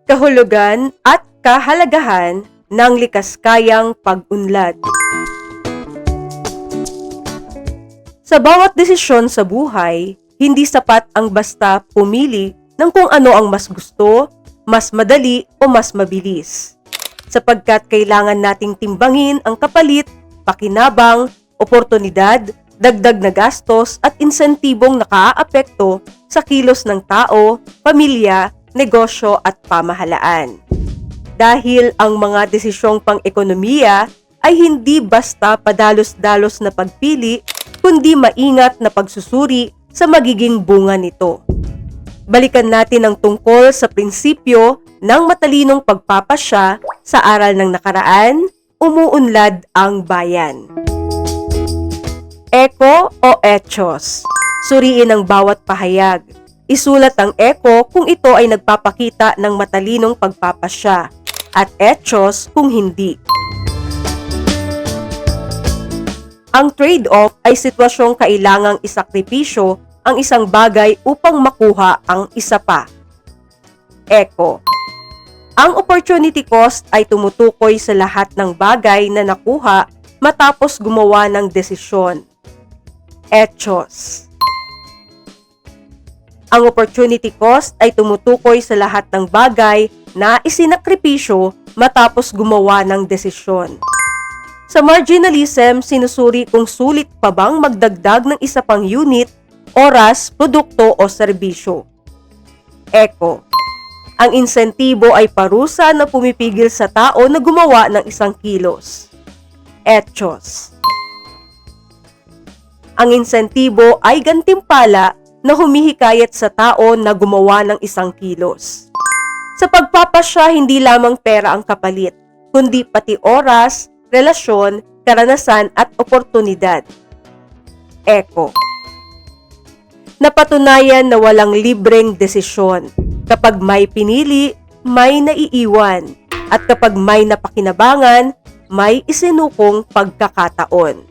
Kahulugan at kahalagahan ng likaskayang pag-unlad. Sa bawat desisyon sa buhay, hindi sapat ang basta pumili ng kung ano ang mas gusto, mas madali o mas mabilis. Sapagkat kailangan nating timbangin ang kapalit, pakinabang, oportunidad, dagdag na gastos at insentibong nakaaapekto sa kilos ng tao, pamilya, negosyo at pamahalaan. Dahil ang mga desisyong pang-ekonomiya ay hindi basta padalos-dalos na pagpili, kundi maingat na pagsusuri sa magiging bunga nito. Balikan natin ang tungkol sa prinsipyo ng matalinong pagpapasya sa aral ng nakaraan, umuunlad ang bayan. Eko o etos. Suriin ang bawat pahayag. Isulat ang eko kung ito ay nagpapakita ng matalinong pagpapasya at etos kung hindi. Ang trade-off ay sitwasyong kailangang isakripisyo ang isang bagay upang makuha ang isa pa. Eko. Ang opportunity cost ay tumutukoy sa lahat ng bagay na nakuha matapos gumawa ng desisyon. Etos. Ang opportunity cost ay tumutukoy sa lahat ng bagay na isinakripisyo matapos gumawa ng desisyon. Sa marginalism, sinusuri kung sulit pa bang magdagdag ng isa pang unit, oras, produkto o serbisyo. Eko. Ang insentibo ay parusa na pumipigil sa tao na gumawa ng isang kilos. Etos. Ang insentibo ay gantimpala na humihikayat sa tao na gumawa ng isang kilos. Sa pagpapasya, hindi lamang pera ang kapalit, kundi pati oras, relasyon, karanasan at oportunidad. Eko. Napatunayan na walang libreng desisyon. Kapag may pinili, may naiiwan. At kapag may napakinabangan, may isinukong pagkakataon.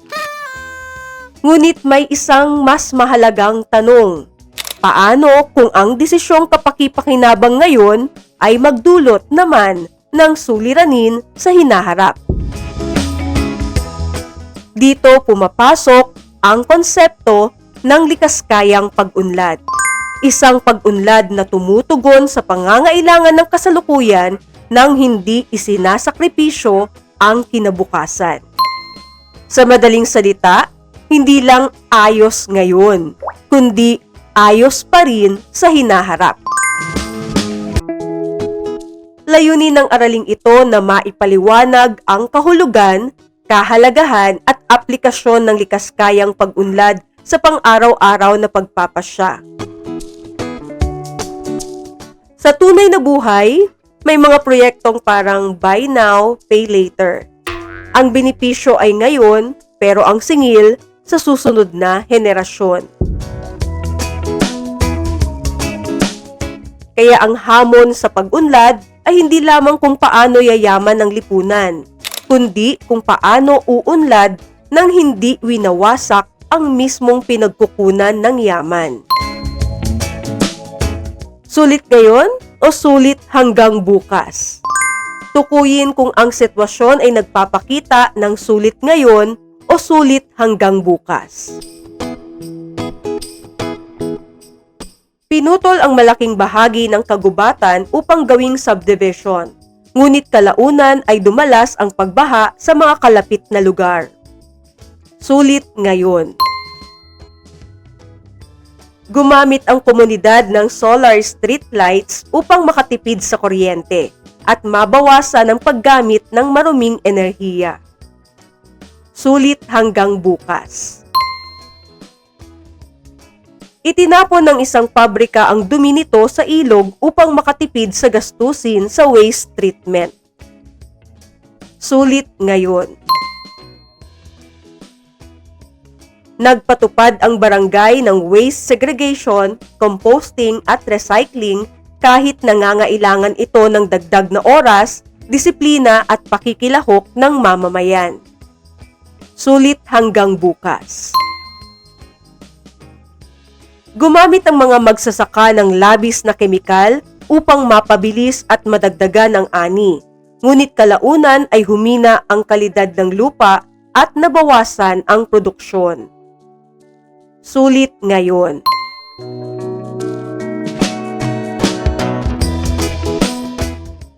Ngunit may isang mas mahalagang tanong. Paano kung ang desisyong kapakipakinabang ngayon ay magdulot naman ng suliranin sa hinaharap? Dito pumapasok ang konsepto ng likaskayang pag-unlad. Isang pag-unlad na tumutugon sa pangangailangan ng kasalukuyan nang hindi isinasakripisyo ang kinabukasan. Sa madaling salita, hindi lang ayos ngayon, kundi ayos pa rin sa hinaharap. Layunin ng araling ito na maipaliwanag ang kahulugan, kahalagahan at aplikasyon ng likaskayang pag-unlad sa pang-araw-araw na pagpapasya. Sa tunay na buhay, may mga proyektong parang buy now, pay later. Ang benepisyo ay ngayon, pero ang singil sa susunod na henerasyon. Kaya ang hamon sa pag-unlad ay hindi lamang kung paano yayaman ang lipunan, kundi kung paano uunlad nang hindi winawasak ang mismong pinagkukunan ng yaman. Sulit ngayon o sulit hanggang bukas? Tukuyin kung ang sitwasyon ay nagpapakita ng sulit ngayon o sulit hanggang bukas. Pinutol ang malaking bahagi ng kagubatan upang gawing subdivision, ngunit kalaunan ay dumalas ang pagbaha sa mga kalapit na lugar. Sulit ngayon. Gumamit ang komunidad ng solar street lights upang makatipid sa kuryente at mabawasan ang paggamit ng maruming enerhiya. Sulit hanggang bukas. Itinapon ng isang pabrika ang dumi nito sa ilog upang makatipid sa gastusin sa waste treatment. Sulit ngayon. Nagpatupad ang barangay ng waste segregation, composting at recycling kahit nangangailangan ito ng dagdag na oras, disiplina at pakikilahok ng mamamayan. Sulit hanggang bukas. Gumamit ang mga magsasaka ng labis na kemikal upang mapabilis at madagdagan ang ani. Ngunit kalaunan ay humina ang kalidad ng lupa at nabawasan ang produksyon. Sulit ngayon.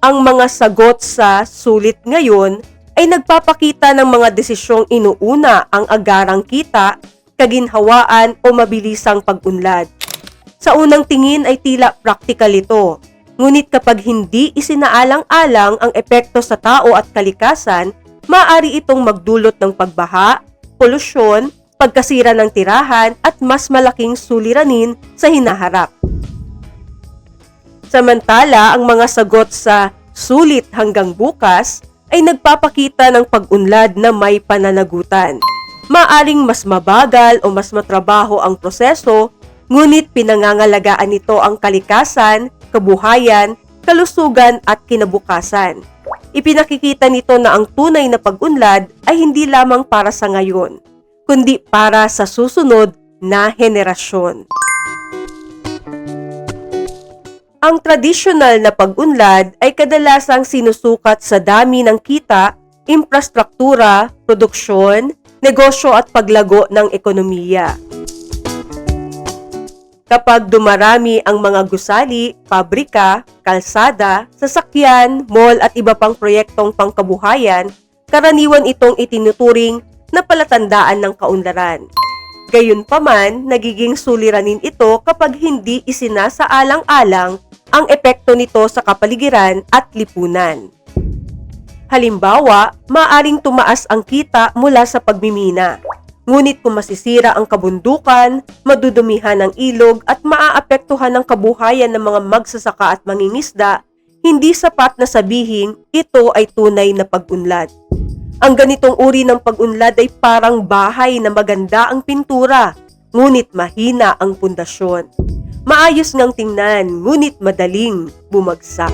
Ang mga sagot sa sulit ngayon ay nagpapakita ng mga desisyong inuuna ang agarang kita, kaginhawaan o mabilisang pag-unlad. Sa unang tingin ay tila praktikal ito, ngunit kapag hindi isinaalang-alang ang epekto sa tao at kalikasan, maaari itong magdulot ng pagbaha, polusyon, pagkasira ng tirahan at mas malaking suliranin sa hinaharap. Samantala, ang mga sagot sa sulit hanggang bukas ay nagpapakita ng pag-unlad na may pananagutan. Maaring mas mabagal o mas matrabaho ang proseso, ngunit pinangangalagaan nito ang kalikasan, kabuhayan, kalusugan at kinabukasan. Ipinakikita nito na ang tunay na pag-unlad ay hindi lamang para sa ngayon, kundi para sa susunod na henerasyon. Ang tradisyonal na pag-unlad ay kadalasang sinusukat sa dami ng kita, infrastruktura, produksyon, negosyo at paglago ng ekonomiya. Kapag dumarami ang mga gusali, pabrika, kalsada, sasakyan, mall at iba pang proyektong pangkabuhayan, karaniwan itong itinuturing na palatandaan ng kaunlaran. Gayunpaman, nagiging suliranin ito kapag hindi isinasaalang-alang ang epekto nito sa kapaligiran at lipunan. Halimbawa, maaring tumaas ang kita mula sa pagmimina. Ngunit kung masisira ang kabundukan, madudumihan ang ilog at maaapektuhan ang kabuhayan ng mga magsasaka at mangingisda, hindi sapat na sabihin ito ay tunay na pag-unlad. Ang ganitong uri ng pag-unlad ay parang bahay na maganda ang pintura, ngunit mahina ang pundasyon. Maayos ngang tingnan, ngunit madaling bumagsak.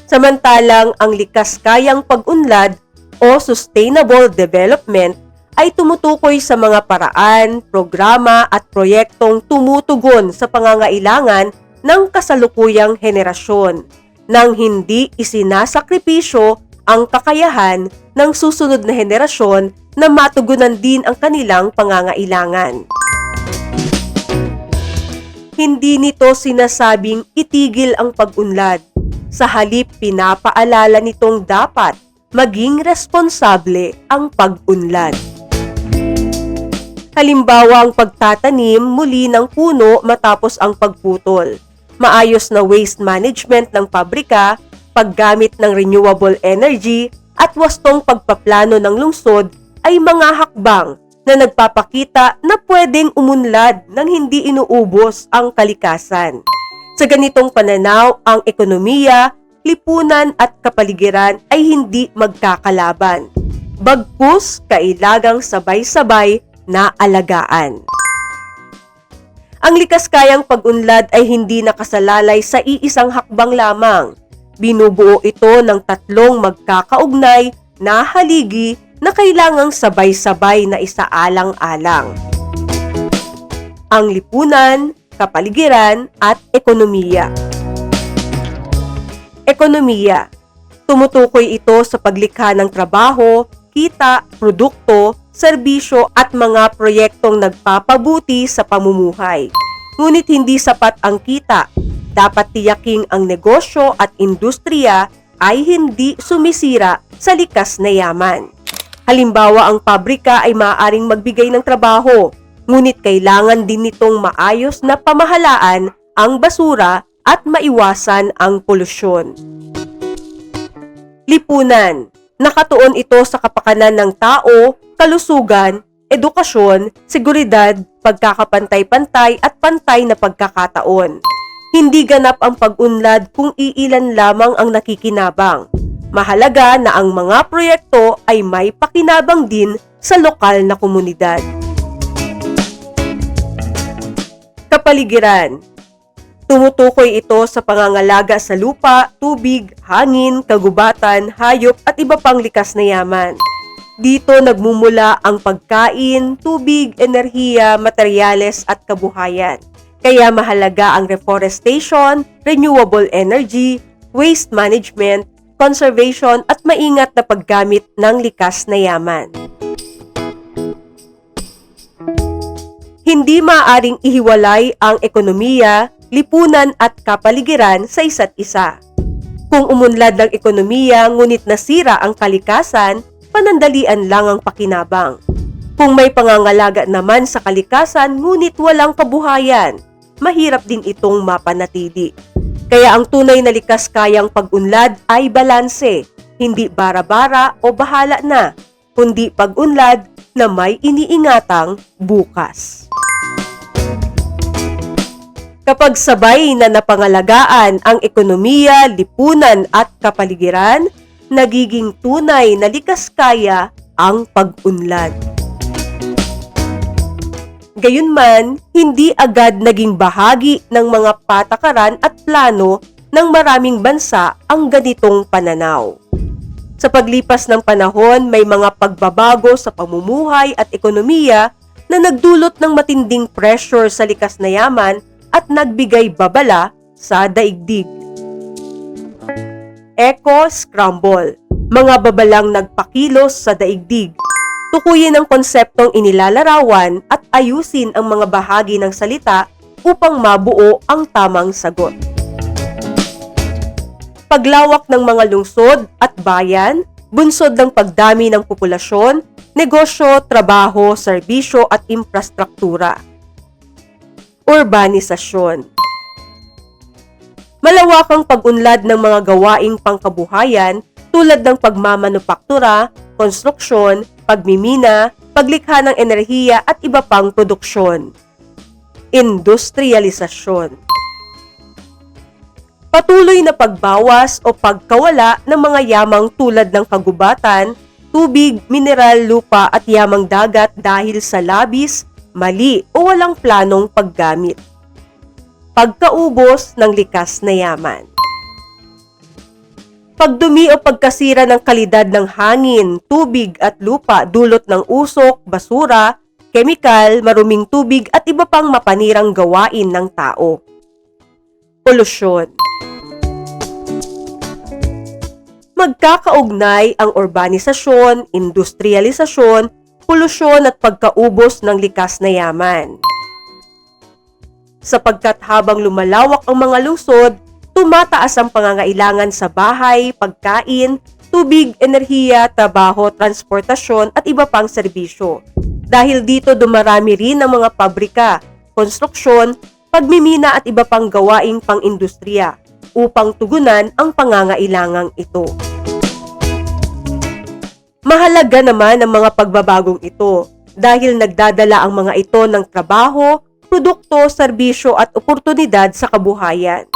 Samantalang ang likas kayang pag-unlad o sustainable development ay tumutukoy sa mga paraan, programa at proyektong tumutugon sa pangangailangan ng kasalukuyang henerasyon nang hindi isinasakripisyo ang kakayahan ng susunod na henerasyon na matugunan din ang kanilang pangangailangan. Hindi nito sinasabing itigil ang pag-unlad. Sa halip, pinapaalala nitong dapat maging responsable ang pag-unlad. Halimbawa, ang pagtatanim muli ng puno matapos ang pagputol, maayos na waste management ng pabrika, paggamit ng renewable energy, at wastong pagpaplano ng lungsod ay mga hakbang na nagpapakita na pwedeng umunlad nang hindi inuubos ang kalikasan. Sa ganitong pananaw, ang ekonomiya, lipunan at kapaligiran ay hindi magkakalaban. Bagkus, kailangang sabay-sabay na alagaan. Ang likas kayang pag-unlad ay hindi nakasalalay sa iisang hakbang lamang. Binubuo ito ng tatlong magkakaugnay na haligi na kailangang sabay-sabay na isaalang-alang. Ang lipunan, kapaligiran, at ekonomiya. Ekonomiya. Tumutukoy ito sa paglikha ng trabaho, kita, produkto, serbisyo at mga proyektong nagpapabuti sa pamumuhay. Ngunit hindi sapat ang kita. Dapat tiyaking ang negosyo at industriya ay hindi sumisira sa likas na yaman. Halimbawa, ang pabrika ay maaaring magbigay ng trabaho, ngunit kailangan din nitong maayos na pamahalaan ang basura at maiwasan ang polusyon. Lipunan. Nakatuon ito sa kapakanan ng tao, kalusugan, edukasyon, seguridad, pagkakapantay-pantay at pantay na pagkakataon. Hindi ganap ang pag-unlad kung iilan lamang ang nakikinabang. Mahalaga na ang mga proyekto ay may pakinabang din sa lokal na komunidad. Kapaligiran. Tumutukoy ito sa pangangalaga sa lupa, tubig, hangin, kagubatan, hayop at iba pang likas na yaman. Dito nagmumula ang pagkain, tubig, enerhiya, materyales at kabuhayan. Kaya mahalaga ang reforestation, renewable energy, waste management, conservation at maingat na paggamit ng likas na yaman. Hindi maaaring ihiwalay ang ekonomiya, lipunan at kapaligiran sa isa't isa. Kung umunlad ang ekonomiya ngunit nasira ang kalikasan, panandalian lang ang pakinabang. Kung may pangangalaga naman sa kalikasan ngunit walang kabuhayan, mahirap din itong mapanatili. Kaya ang tunay na likas kayang pag-unlad ay balanse, hindi bara-bara o bahala na, kundi pag-unlad na may iniingatang bukas. Kapag sabay na napangalagaan ang ekonomiya, lipunan at kapaligiran, nagiging tunay na likas kaya ang pag-unlad. Gayunman, hindi agad naging bahagi ng mga patakaran at plano ng maraming bansa ang ganitong pananaw. Sa paglipas ng panahon, may mga pagbabago sa pamumuhay at ekonomiya na nagdulot ng matinding pressure sa likas na yaman at nagbigay babala sa daigdig. Eco-scramble, mga babalang nagpakilos sa daigdig. Tukuyin ang konseptong inilalarawan at ayusin ang mga bahagi ng salita upang mabuo ang tamang sagot. Paglawak ng mga lungsod at bayan, bunsod ng pagdami ng populasyon, negosyo, trabaho, serbisyo at infrastruktura. Urbanisasyon. Malawakang pag-unlad ng mga gawaing pangkabuhayan tulad ng pagmamanupaktura, konstruksyon, pagmimina, paglikha ng enerhiya at iba pang produksyon. Industrialisasyon. Patuloy na pagbawas o pagkawala ng mga yamang tulad ng kagubatan, tubig, mineral, lupa at yamang dagat dahil sa labis, mali o walang planong paggamit. Pagkaubos ng likas na yaman. Pagdumi o pagkasira ng kalidad ng hangin, tubig at lupa dulot ng usok, basura, kemikal, maruming tubig at iba pang mapanirang gawain ng tao. Polusyon. Magkakaugnay ang urbanisasyon, industrialisasyon, polusyon at pagkaubos ng likas na yaman. Sapagkat habang lumalawak ang mga lungsod, tumataas ang pangangailangan sa bahay, pagkain, tubig, enerhiya, trabaho, transportasyon at iba pang serbisyo. Dahil dito dumarami rin ang mga pabrika, konstruksyon, pagmimina at iba pang gawaing pang-industriya upang tugunan ang pangangailangang ito. Mahalaga naman ang mga pagbabagong ito dahil nagdadala ang mga ito ng trabaho, produkto, serbisyo at oportunidad sa kabuhayan.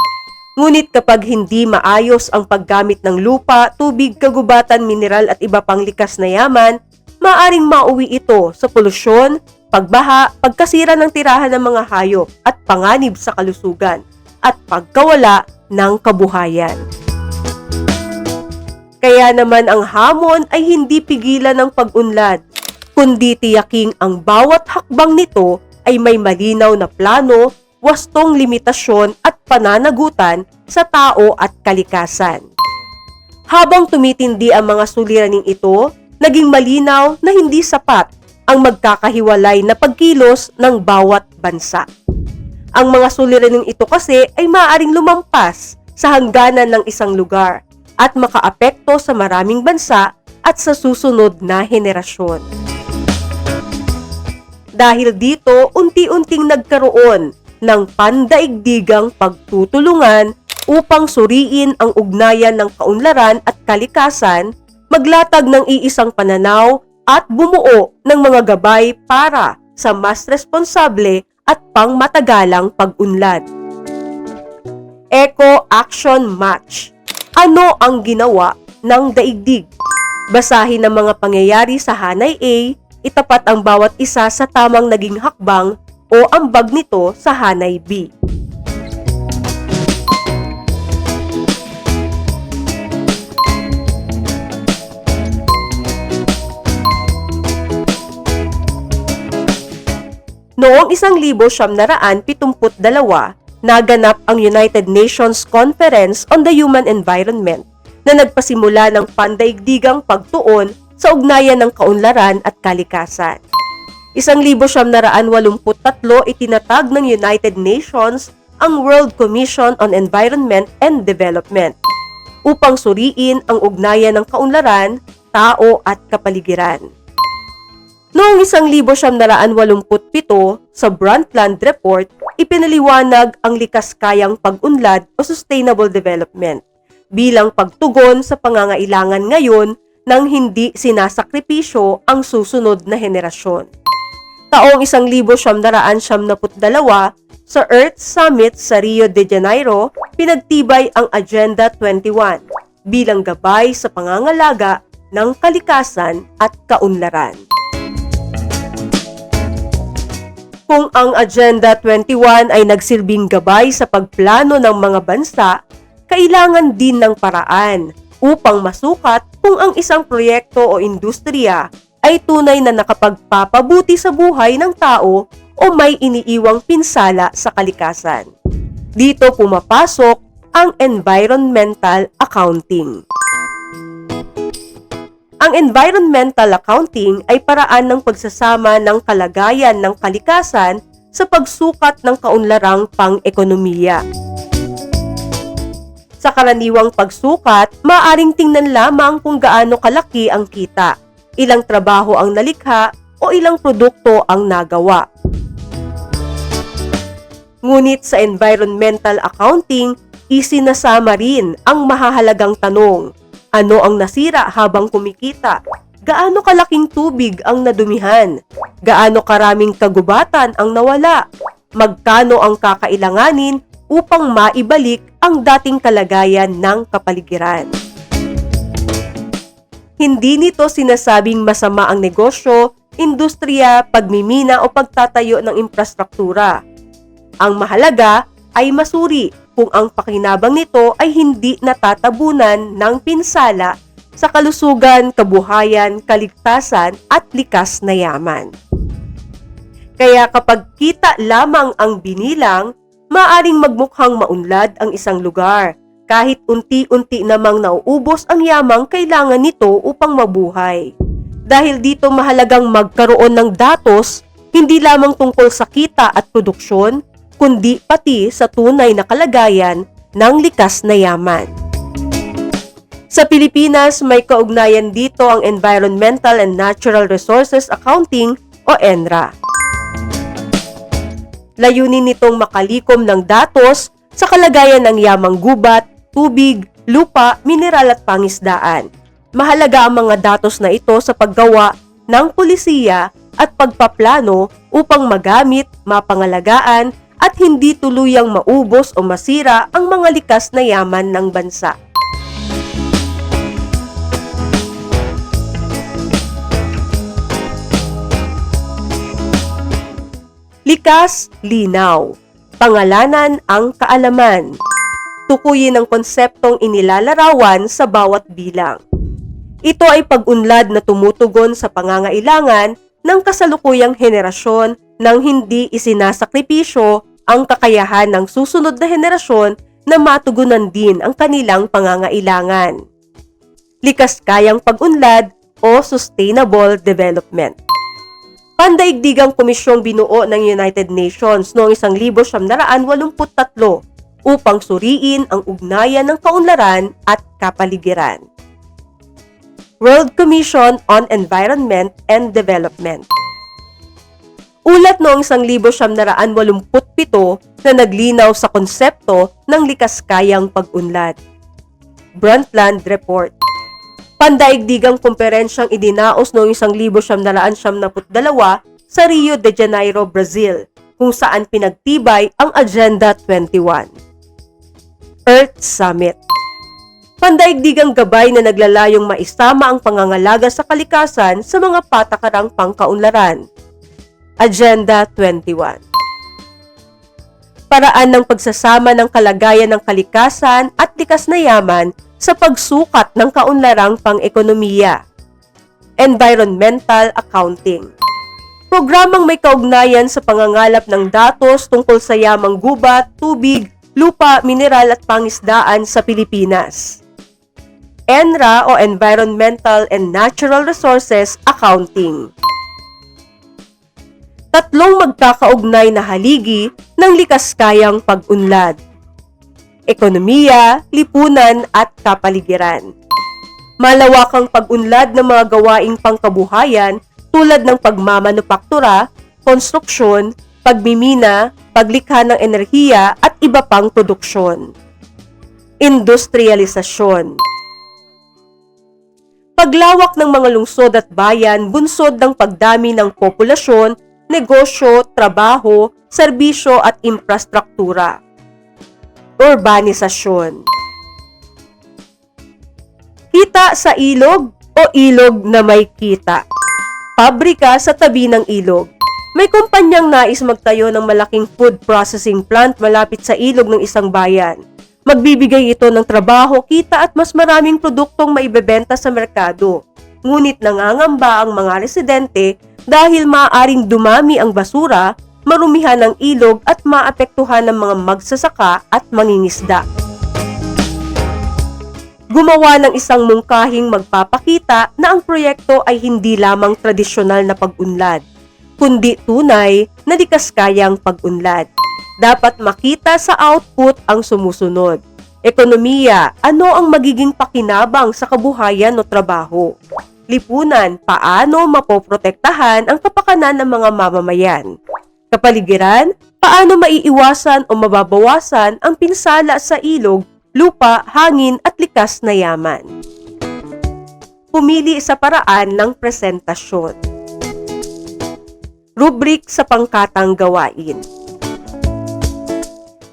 Ngunit kapag hindi maayos ang paggamit ng lupa, tubig, kagubatan, mineral at iba pang likas na yaman, maaring mauwi ito sa polusyon, pagbaha, pagkasira ng tirahan ng mga hayop at panganib sa kalusugan at pagkawala ng kabuhayan. Kaya naman ang hamon ay hindi pigilan ng pag-unlad, kundi tiyaking ang bawat hakbang nito ay may malinaw na plano, wastong limitasyon at pananagutan sa tao at kalikasan. Habang tumitindi ang mga suliraning ito, naging malinaw na hindi sapat ang magkakahiwalay na pagkilos ng bawat bansa. Ang mga suliraning ito kasi ay maaaring lumampas sa hangganan ng isang lugar at makaapekto sa maraming bansa at sa susunod na henerasyon. Dahil dito, unti-unting nagkaroon ng pandaigdigang pagtutulungan upang suriin ang ugnayan ng kaunlaran at kalikasan, maglatag ng iisang pananaw at bumuo ng mga gabay para sa mas responsable at pangmatagalang pag-unlad. Eco-Action Match. Ano ang ginawa ng daigdig? Basahin ang mga pangyayari sa Hanay A, itapat ang bawat isa sa tamang naging hakbang o ambag nito sa Hanay B. Noong 1972, naganap ang United Nations Conference on the Human Environment na nagpasimula ng pandaigdigang pagtuon sa ugnayan ng kaunlaran at kalikasan. 1983 itinatag ng United Nations ang World Commission on Environment and Development upang suriin ang ugnayan ng kaunlaran, tao at kapaligiran. Noong 1987 sa Brundtland Report, ipinaliwanag ang likas kayang pag-unlad o sustainable development bilang pagtugon sa pangangailangan ngayon nang hindi sinasakripisyo ang susunod na henerasyon. Taong 1972 sa Earth Summit sa Rio de Janeiro, pinagtibay ang Agenda 21 bilang gabay sa pangangalaga ng kalikasan at kaunlaran. Kung ang Agenda 21 ay nagsilbing gabay sa pagplano ng mga bansa, kailangan din ng paraan upang masukat kung ang isang proyekto o industriya ay tunay na nakapagpapabuti sa buhay ng tao o may iniiwang pinsala sa kalikasan. Dito pumapasok ang environmental accounting. Ang environmental accounting ay paraan ng pagsasama ng kalagayan ng kalikasan sa pagsukat ng kaunlarang pang-ekonomiya. Sa karaniwang pagsukat, maaaring tingnan lamang kung gaano kalaki ang kita, ilang trabaho ang nalikha o ilang produkto ang nagawa. Ngunit sa environmental accounting, isinasama rin ang mahahalagang tanong: ano ang nasira habang kumikita? Gaano kalaking tubig ang nadumihan? Gaano karaming kagubatan ang nawala? Magkano ang kakailanganin upang maibalik ang dating kalagayan ng kapaligiran? Hindi nito sinasabing masama ang negosyo, industriya, pagmimina o pagtatayo ng infrastruktura. Ang mahalaga ay masuri kung ang pakinabang nito ay hindi natatabunan ng pinsala sa kalusugan, kabuhayan, kaligtasan at likas na yaman. Kaya kapag kita lamang ang binilang, maaring magmukhang maunlad ang isang lugar, kahit unti-unti namang nauubos ang yamang kailangan nito upang mabuhay. Dahil dito mahalagang magkaroon ng datos, hindi lamang tungkol sa kita at produksyon, kundi pati sa tunay na kalagayan ng likas na yaman. Sa Pilipinas, may kaugnayan dito ang Environmental and Natural Resources Accounting o ENRA. Layunin nitong makalikom ng datos sa kalagayan ng yamang gubat, tubig, lupa, mineral at pangisdaan. Mahalaga ang mga datos na ito sa paggawa ng pulisiya at pagpaplano upang magamit, mapangalagaan at hindi tuluyang maubos o masira ang mga likas na yaman ng bansa. Likas, linaw. Pangalanan ang kaalaman. Tukuyin ang konseptong inilalarawan sa bawat bilang. Ito ay pag-unlad na tumutugon sa pangangailangan ng kasalukuyang henerasyon nang hindi isinasakripisyo ang kakayahan ng susunod na henerasyon na matugunan din ang kanilang pangangailangan. Likas kayang pag-unlad o sustainable development. Pandaigdigang komisyong binuo ng United Nations noong 1983 upang suriin ang ugnayan ng kaunlaran at kapaligiran. World Commission on Environment and Development. Ulat noong 1987 na naglinaw sa konsepto ng likas kayang pag-unlad. Brundtland Report. Pandaigdigang komperensyang idinaos noong 1972 sa Rio de Janeiro, Brazil, kung saan pinagtibay ang Agenda 21. Earth Summit. Pandaigdigang gabay na naglalayong maisama ang pangangalaga sa kalikasan sa mga patakarang pangkaunlaran. Agenda 21. Paraan ng pagsasama ng kalagayan ng kalikasan at likas na yaman sa pagsukat ng kaunlarang pang-ekonomiya. Environmental accounting. Programang may kaugnayan sa pangangalap ng datos tungkol sa yamang gubat, tubig, lupa, mineral at pangisdaan sa Pilipinas. ENRA o Environmental and Natural Resources Accounting. Tatlong magkakaugnay na haligi ng likaskayang pag-unlad: ekonomiya, lipunan at kapaligiran. Malawakang pag-unlad ng mga gawaing pangkabuhayan tulad ng pagmamanupaktura, konstruksyon, pagmimina, paglikha ng enerhiya at iba pang produksyon. Industrialisasyon. Paglawak ng mga lungsod at bayan bunsod ng pagdami ng populasyon, negosyo, trabaho, serbisyo at infrastruktura. Urbanisasyon. Kita sa ilog o ilog na may kita. Pabrika sa tabi ng ilog. May kumpanyang nais magtayo ng malaking food processing plant malapit sa ilog ng isang bayan. Magbibigay ito ng trabaho, kita at mas maraming produktong maibebenta sa merkado. Ngunit nangangamba ang mga residente dahil maaaring dumami ang basura, marumihan ang ilog at maapektuhan ng mga magsasaka at mangingisda. Gumawa ng isang mungkahing magpapakita na ang proyekto ay hindi lamang tradisyonal na pag-unlad, kundi tunay na likaskayang pag-unlad. Dapat makita sa output ang sumusunod. Ekonomiya, ano ang magiging pakinabang sa kabuhayan o trabaho? Lipunan, paano mapoprotektahan ang kapakanan ng mga mamamayan? Kapaligiran, paano maiiwasan o mababawasan ang pinsala sa ilog, lupa, hangin at likas na yaman? Pumili sa paraan ng presentasyon. Rubrik sa pangkatang gawain.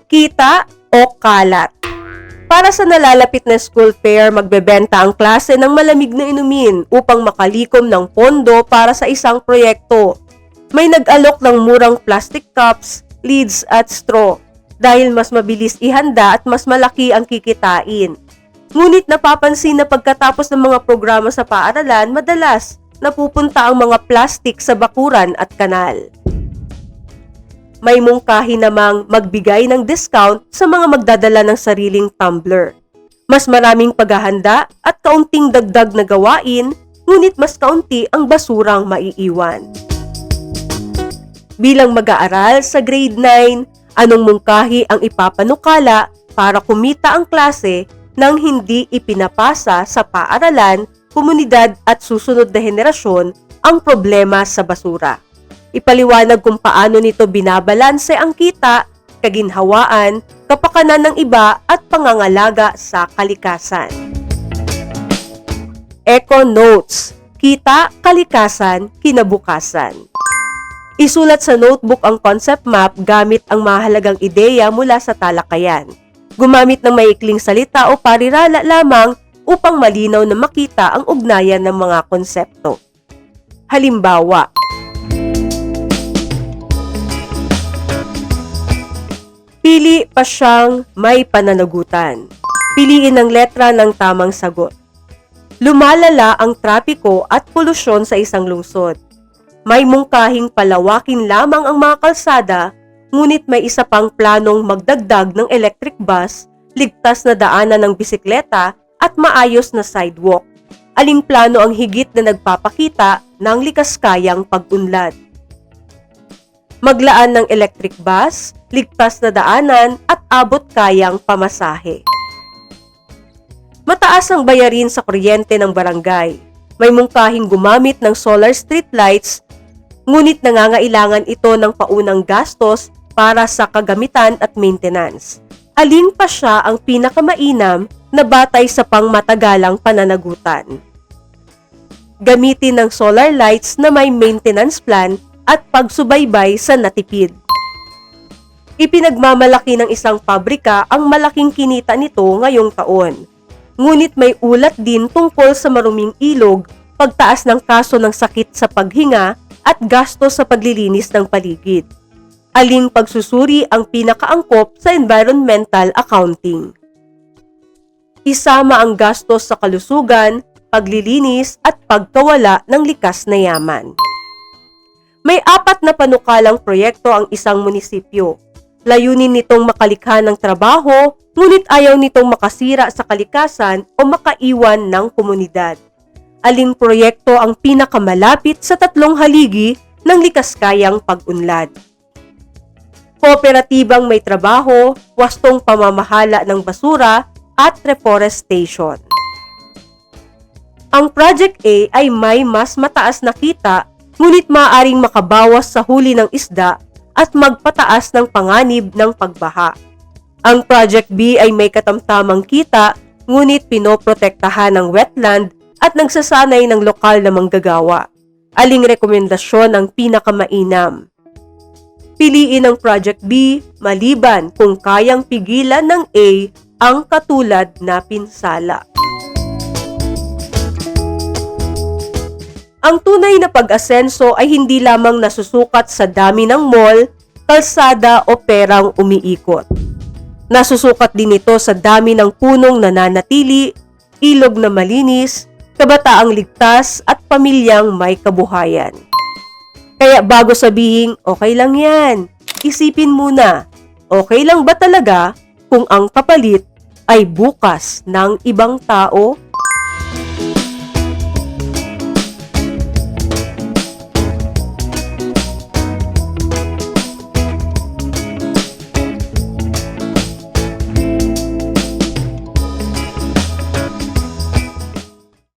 Kita o kalat. Para sa nalalapit na school fair, magbebenta ang klase ng malamig na inumin upang makalikom ng pondo para sa isang proyekto. May nag-alok ng murang plastic cups, lids at straw dahil mas mabilis ihanda at mas malaki ang kikitain. Ngunit napapansin na pagkatapos ng mga programa sa paaralan, madalas napupunta ang mga plastik sa bakuran at kanal. May mungkahi namang magbigay ng discount sa mga magdadala ng sariling tumbler. Mas maraming paghahanda at kaunting dagdag na gawain, ngunit mas kaunti ang basurang maiiwan. Bilang mag-aaral sa grade 9, anong mungkahi ang ipapanukala para kumita ang klase nang hindi ipinapasa sa paaralan, komunidad at susunod na henerasyon ang problema sa basura? Ipaliwanag kung paano nito binabalanse ang kita, kaginhawaan, kapakanan ng iba at pangangalaga sa kalikasan. Eco Notes: Kita, kalikasan, kinabukasan. Isulat sa notebook ang concept map gamit ang mahalagang ideya mula sa talakayan. Gumamit ng maikling salita o parirala lamang upang malinaw na makita ang ugnayan ng mga konsepto. Halimbawa, pili pa siyang may pananagutan. Piliin ang letra ng tamang sagot. Lumalala ang trapiko at polusyon sa isang lungsod. May mungkahing palawakin lamang ang mga kalsada, ngunit may isa pang planong magdagdag ng electric bus, ligtas na daanan ng bisikleta at maayos na sidewalk. Aling plano ang higit na nagpapakita ng likaskayang pag-unlad? Maglaan ng electric bus, ligtas na daanan at abot-kayang pamasahe. Mataas ang bayarin sa kuryente ng barangay. May mungkahing gumamit ng solar street lights, ngunit nangangailangan ito ng paunang gastos para sa kagamitan at maintenance. Alin pa siya ang pinakamainam na batay sa pangmatagalang pananagutan? Gamitin ng solar lights na may maintenance plan at pagsubaybay sa natipid. Ipinagmamalaki ng isang pabrika ang malaking kinita nito ngayong taon. Ngunit may ulat din tungkol sa maruming ilog, pagtaas ng kaso ng sakit sa paghinga at gastos sa paglilinis ng paligid. Aling pagsusuri ang pinakaangkop sa environmental accounting? Isama ang gastos sa kalusugan, paglilinis at pagkawala ng likas na yaman. May 4 na panukalang proyekto ang isang munisipyo. Layunin nitong makalikha ng trabaho, ngunit ayaw nitong makasira sa kalikasan o makaiwan ng komunidad. Aling proyekto ang pinakamalapit sa 3 haligi ng likaskayang pag-unlad? Kooperatibang may trabaho, wastong pamamahala ng basura at reforestation. Ang Project A ay may mas mataas na kita, ngunit maaaring makabawas sa huli ng isda at magpataas ng panganib ng pagbaha. Ang Project B ay may katamtamang kita, ngunit pinoprotektahan ng wetland at nagsasanay ng lokal na manggagawa. Aling rekomendasyon ang pinakamainam? Piliin ang Project B maliban kung kayang pigilan ng A ang katulad na pinsala. Ang tunay na pag-asenso ay hindi lamang nasusukat sa dami ng mall, kalsada o perang umiikot. Nasusukat din ito sa dami ng punong nananatili, ilog na malinis, kabataang ligtas at pamilyang may kabuhayan. Kaya bago sabihing okay lang yan, isipin muna, okay lang ba talaga kung ang kapalit ay bukas ng ibang tao?